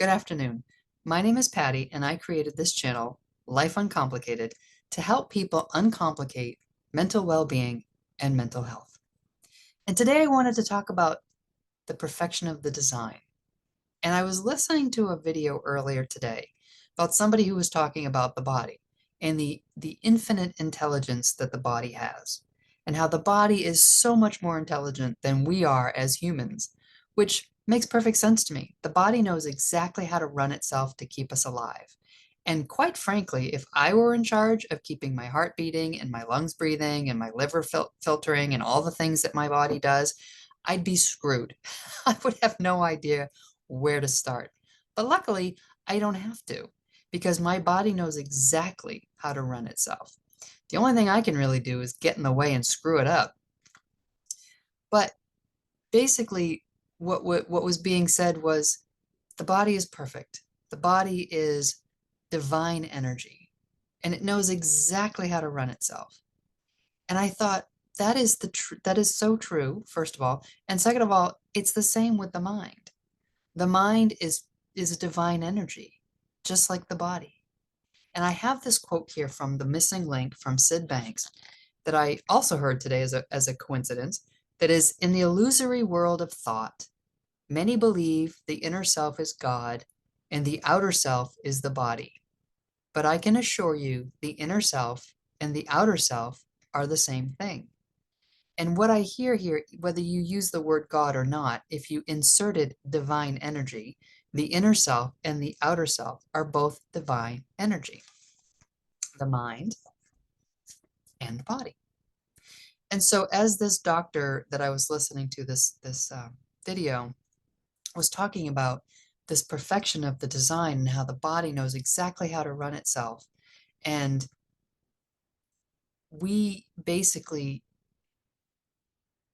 Good afternoon. My name is Patty, and I created this channel, Life Uncomplicated, to help people uncomplicate mental well-being and mental health. And today I wanted to talk about the perfection of the design. And I was listening to a video earlier today about somebody who was talking about the body and the infinite intelligence that the body has, and how the body is so much more intelligent than we are as humans, which makes perfect sense to me. The body knows exactly how to run itself to keep us alive. And quite frankly, if I were in charge of keeping my heart beating and my lungs breathing and my liver filtering and all the things that my body does, I'd be screwed. I would have no idea where to start. But luckily, I don't have to because my body knows exactly how to run itself. The only thing I can really do is get in the way and screw it up. But basically, what was being said was the body is perfect. The body is divine energy, and it knows exactly how to run itself. And I thought that is so true, first of all, and second of all, it's the same with the mind. The mind is a divine energy, just like the body. And I have this quote here from The Missing Link from Sid Banks that I also heard today as a coincidence, that is, in the illusory world of thought, many believe the inner self is God and the outer self is the body. But I can assure you the inner self and the outer self are the same thing. And what I hear here, whether you use the word God or not, if you inserted divine energy, the inner self and the outer self are both divine energy, the mind and the body. And so as this doctor that I was listening to, this video, was talking about this perfection of the design and how the body knows exactly how to run itself, and we basically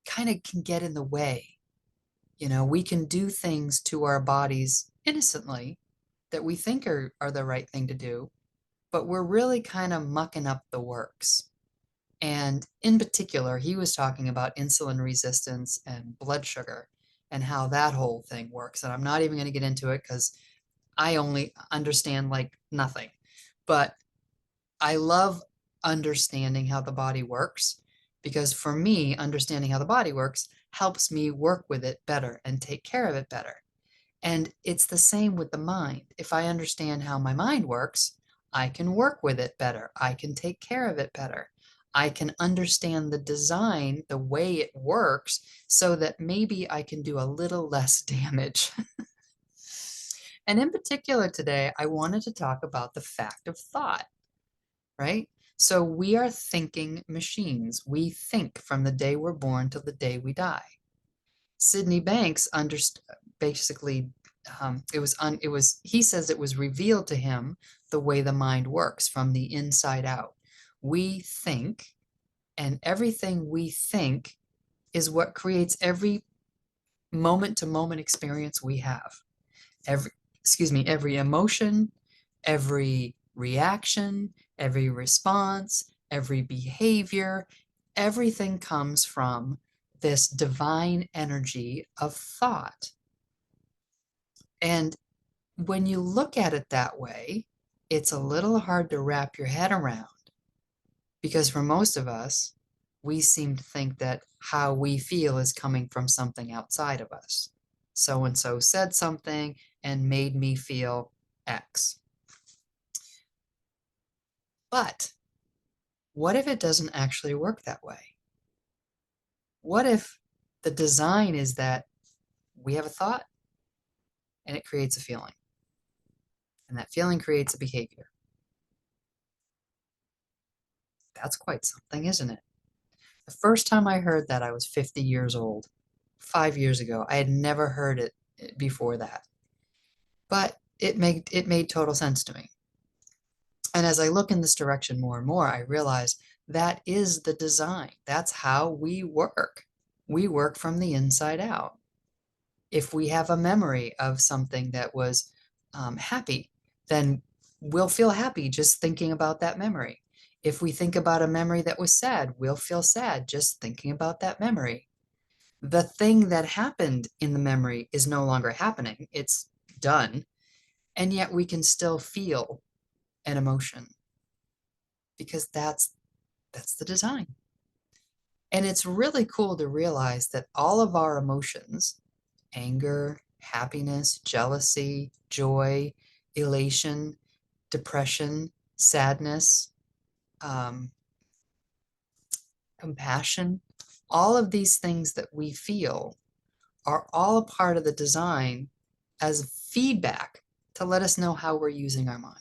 kind of can get in the way. We can do things to our bodies innocently that we think are the right thing to do, but we're really kind of mucking up the works. And in particular, he was talking about insulin resistance and blood sugar and how that whole thing works. And I'm not even going to get into it because I only understand like nothing. But I love understanding how the body works, because for me, understanding how the body works helps me work with it better and take care of it better. And it's the same with the mind. If I understand how my mind works, I can work with it better. I can take care of it better. I can understand the design, the way it works, so that maybe I can do a little less damage. And in particular today, I wanted to talk about the fact of thought, right? So we are thinking machines. We think from the day we're born till the day we die. Sydney Banks basically, he says it was revealed to him the way the mind works from the inside out. We think, and everything we think is what creates every moment-to-moment experience we have. Every emotion, every reaction, every response, every behavior, everything comes from this divine energy of thought. And when you look at it that way, it's a little hard to wrap your head around, because for most of us, we seem to think that how we feel is coming from something outside of us. So and so said something and made me feel X. But what if it doesn't actually work that way? What if the design is that we have a thought and it creates a feeling, and that feeling creates a behavior? That's quite something, isn't it? The first time I heard that, I was 50 years old, 5 years ago. I had never heard it before that, but it made total sense to me. And as I look in this direction more and more, I realize that is the design. That's how we work. We work from the inside out. If we have a memory of something that was happy, then we'll feel happy just thinking about that memory. If we think about a memory that was sad, we'll feel sad just thinking about that memory. The thing that happened in the memory is no longer happening. It's done. And yet we can still feel an emotion because that's the design. And it's really cool to realize that all of our emotions, anger, happiness, jealousy, joy, elation, depression, sadness, um, compassion, all of these things that we feel are all a part of the design as feedback to let us know how we're using our mind.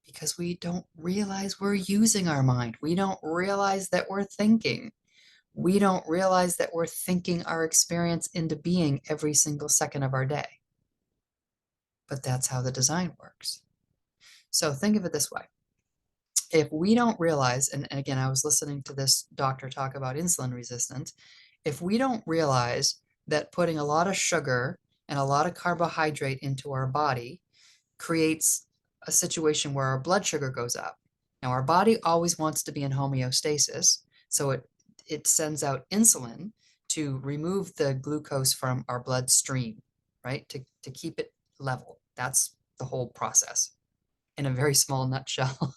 Because we don't realize we're using our mind. We don't realize that we're thinking. We don't realize that we're thinking our experience into being every single second of our day. But that's how the design works. So think of it this way. If we don't realize, and again, I was listening to this doctor talk about insulin resistance. If we don't realize that putting a lot of sugar and a lot of carbohydrate into our body creates a situation where our blood sugar goes up. Now, our body always wants to be in homeostasis, so it sends out insulin to remove the glucose from our bloodstream, right? To keep it level. That's the whole process in a very small nutshell.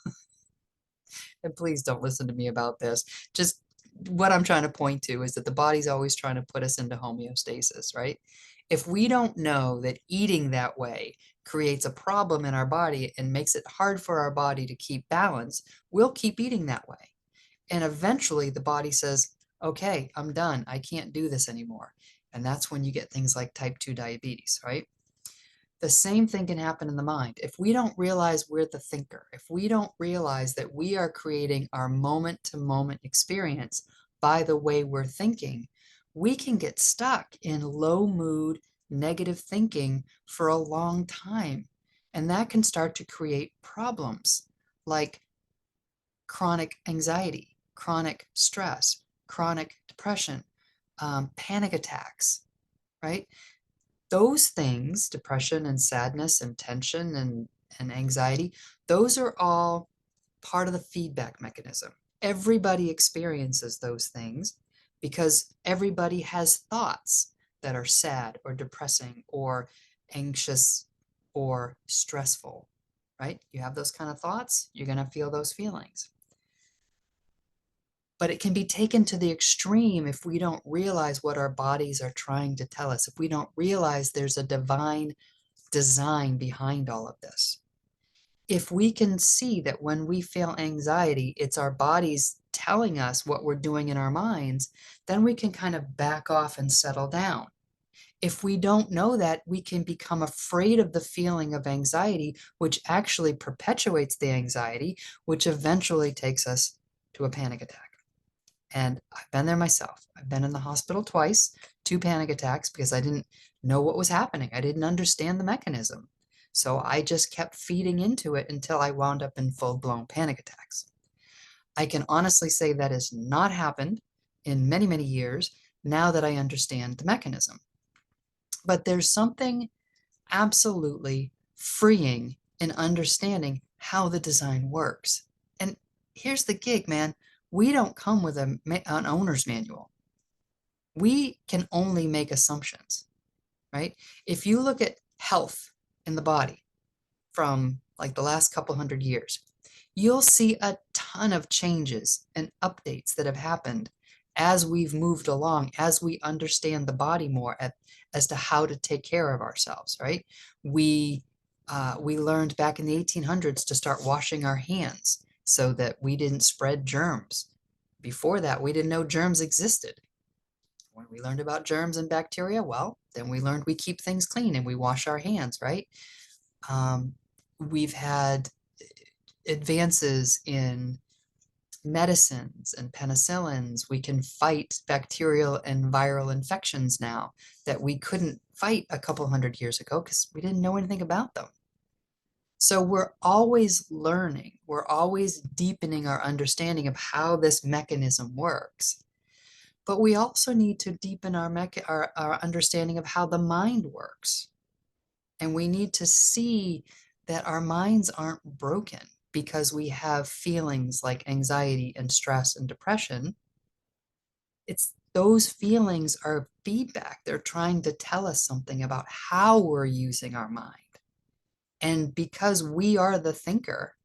And please don't listen to me about this. Just what I'm trying to point to is that the body's always trying to put us into homeostasis, right? If we don't know that eating that way creates a problem in our body and makes it hard for our body to keep balance, we'll keep eating that way. And eventually the body says, okay, I'm done. I can't do this anymore. And that's when you get things like type 2 diabetes, right? The same thing can happen in the mind. If we don't realize we're the thinker, if we don't realize that we are creating our moment to moment experience by the way we're thinking, we can get stuck in low mood, negative thinking for a long time. And that can start to create problems like chronic anxiety, chronic stress, chronic depression, panic attacks, right? Those things, depression and sadness and tension and anxiety, those are all part of the feedback mechanism. Everybody experiences those things because everybody has thoughts that are sad or depressing or anxious or stressful, right? You have those kind of thoughts, you're going to feel those feelings. But it can be taken to the extreme if we don't realize what our bodies are trying to tell us, if we don't realize there's a divine design behind all of this. If we can see that when we feel anxiety, it's our bodies telling us what we're doing in our minds, then we can kind of back off and settle down. If we don't know that, we can become afraid of the feeling of anxiety, which actually perpetuates the anxiety, which eventually takes us to a panic attack. And I've been there myself. I've been in the hospital twice, 2 panic attacks, because I didn't know what was happening. I didn't understand the mechanism. So I just kept feeding into it until I wound up in full-blown panic attacks. I can honestly say that has not happened in many, many years now that I understand the mechanism. But there's something absolutely freeing in understanding how the design works. And here's the gig, man. We don't come with an owner's manual. We can only make assumptions, right? If you look at health in the body from like the last couple hundred years, you'll see a ton of changes and updates that have happened as we've moved along, as we understand the body more as to how to take care of ourselves, right? We learned back in the 1800s to start washing our hands so that we didn't spread germs. Before that, we didn't know germs existed. When we learned about germs and bacteria, well, then we learned we keep things clean and we wash our hands, right? We've had advances in medicines and penicillins. We can fight bacterial and viral infections now that we couldn't fight a couple hundred years ago because we didn't know anything about them. So we're always learning, we're always deepening our understanding of how this mechanism works. But we also need to deepen our understanding of how the mind works. And we need to see that our minds aren't broken because we have feelings like anxiety and stress and depression. It's those feelings are feedback. They're trying to tell us something about how we're using our mind. And because we are the thinker,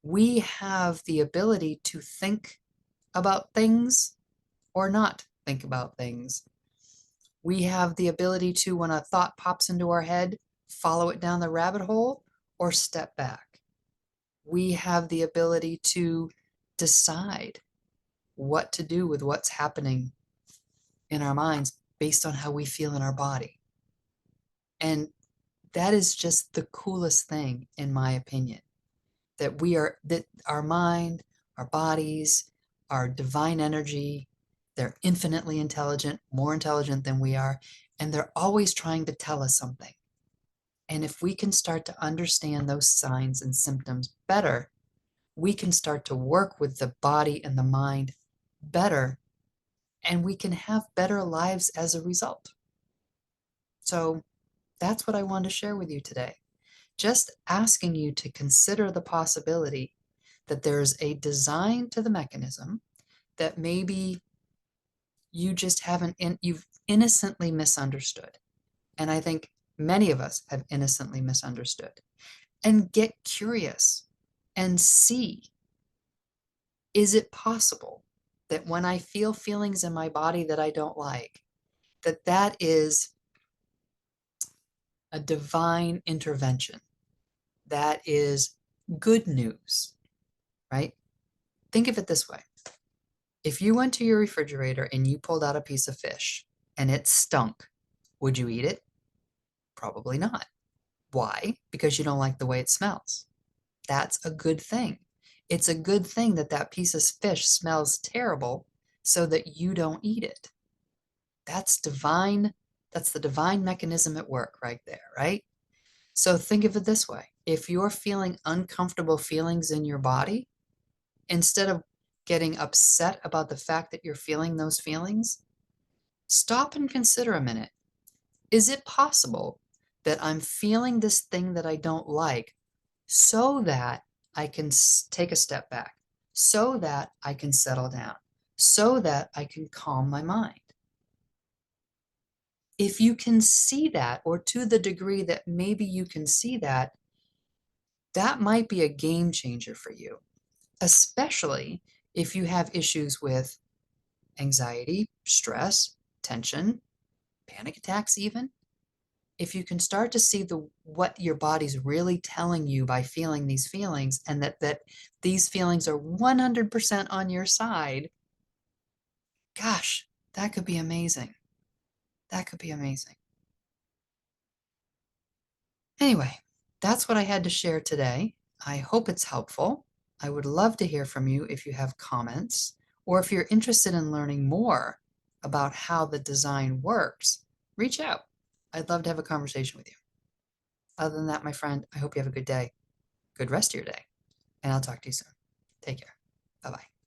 we have the ability to think about things or not think about things. We have the ability to, when a thought pops into our head, follow it down the rabbit hole or step back. We have the ability to decide what to do with what's happening in our minds based on how we feel in our body. And that is just the coolest thing, in my opinion, that our mind, our bodies, our divine energy, they're infinitely intelligent, more intelligent than we are, and they're always trying to tell us something. And if we can start to understand those signs and symptoms better, we can start to work with the body and the mind better, and we can have better lives as a result. So that's what I wanted to share with you today. Just asking you to consider the possibility that there's a design to the mechanism that maybe you just you've innocently misunderstood. And I think many of us have innocently misunderstood. And get curious and see, is it possible that when I feel feelings in my body that I don't like, that is a divine intervention? That is good news, right? Think of it this way. If you went to your refrigerator and you pulled out a piece of fish and it stunk, would you eat it? Probably not. Why? Because you don't like the way it smells. That's a good thing. It's a good thing that that piece of fish smells terrible so that you don't eat it. That's divine. That's the divine mechanism at work right there, right? So think of it this way. If you're feeling uncomfortable feelings in your body, instead of getting upset about the fact that you're feeling those feelings, stop and consider a minute. Is it possible that I'm feeling this thing that I don't like so that I can take a step back, so that I can settle down, so that I can calm my mind? If you can see that, or to the degree that maybe you can see that, that might be a game changer for you, especially if you have issues with anxiety, stress, tension, panic attacks even. If you can start to see what your body's really telling you by feeling these feelings, and that these feelings are 100% on your side, gosh, that could be amazing. That could be amazing. Anyway, that's what I had to share today. I hope it's helpful. I would love to hear from you if you have comments, or if you're interested in learning more about how the design works, reach out. I'd love to have a conversation with you. Other than that, my friend, I hope you have a good day, good rest of your day, and I'll talk to you soon. Take care. Bye-bye.